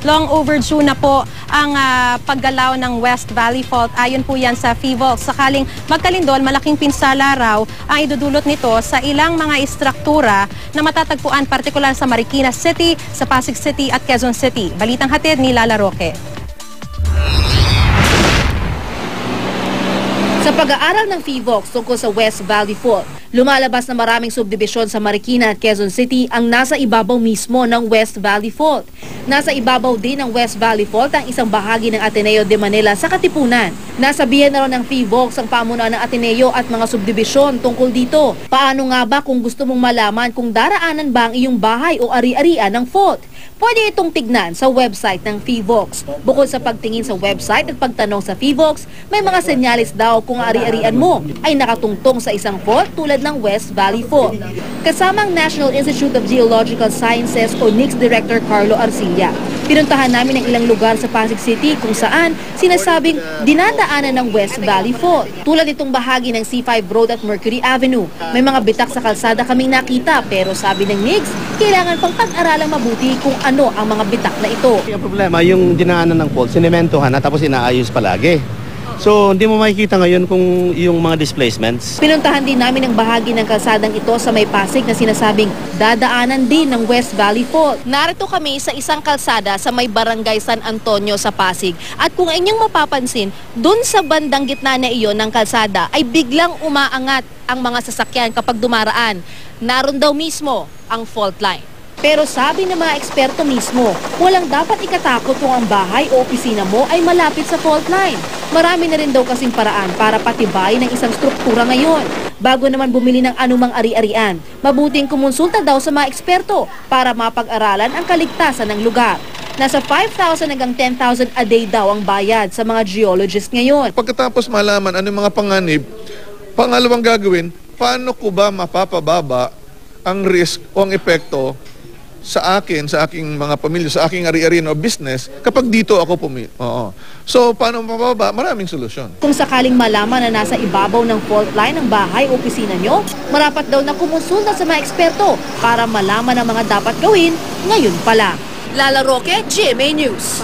long overdue na po ang paggalaw ng West Valley Fault. Ayon po yan sa PHIVOLCS. Sakaling magkalindol, malaking pinsala raw ang idudulot nito sa ilang mga istruktura na matatagpuan partikular sa Marikina City, sa Pasig City at Quezon City. Balitang hatid ni Lala Roque. Sa pag-aaral ng PHIVOLCS tungkol sa West Valley Fault, lumalabas na maraming subdibisyon sa Marikina at Quezon City ang nasa ibabaw mismo ng West Valley Fault. Nasa ibabaw din ng West Valley Fault ang isang bahagi ng Ateneo de Manila sa Katipunan. Nasabihan na rin ng PHIVOLCS ang pamunuan ng Ateneo at mga subdibisyon tungkol dito. Paano nga ba kung gusto mong malaman kung daraanan ba ang iyong bahay o ari-arian ng fault? Pwede itong tignan sa website ng PHIVOLCS. Bukod sa pagtingin sa website at pagtanong sa PHIVOLCS, may mga senyalis daw kung ari-arian mo ay nakatungtong sa isang fault tulad ng West Valley Fault. Kasama ang National Institute of Geological Sciences o NIGS Director Carlo Arcilla. Pinuntahan namin ang ilang lugar sa Pasig City kung saan sinasabing dinadaanan ng West Valley Fault. Tulad itong bahagi ng C5 Road at Mercury Avenue. May mga bitak sa kalsada kaming nakita pero sabi ng NIGS, kailangan pang pag-aralang mabuti kung ano ang mga bitak na ito. Yung problema, yung dinaanan ng fault, sinementohan na tapos inaayos palagi. So, hindi mo makikita ngayon kung yung mga displacements. Pinuntahan din namin ang bahagi ng kalsadang ito sa may Pasig na sinasabing dadaanan din ng West Valley Fault. Narito kami sa isang kalsada sa may Barangay San Antonio sa Pasig. At kung inyong mapapansin, dun sa bandang gitna na iyon ng kalsada ay biglang umaangat ang mga sasakyan kapag dumaraan. Naroon daw mismo ang fault line. Pero sabi ng mga eksperto mismo, walang dapat ikatakot kung ang bahay o opisina mo ay malapit sa fault line. Marami na rin daw kasing paraan para patibayin ng isang struktura ngayon. Bago naman bumili ng anumang ari-arian, mabuting kumonsulta daw sa mga eksperto para mapag-aralan ang kaligtasan ng lugar. Nasa 5,000 hanggang 10,000 a day daw ang bayad sa mga geologists ngayon. Pagkatapos malaman ano yung mga panganib, pangalawang gagawin, paano ko ba mapapababa ang risk o ang epekto sa akin, sa aking mga pamilya, sa aking ari-arian o business kapag dito ako So, paano mapababa? Maraming solusyon. Kung sakaling malaman na nasa ibabaw ng fault line ng bahay o opisina nyo, marapat daw na kumonsulta sa mga eksperto para malaman ang mga dapat gawin ngayon pa lang. Lala Roque, GMA News.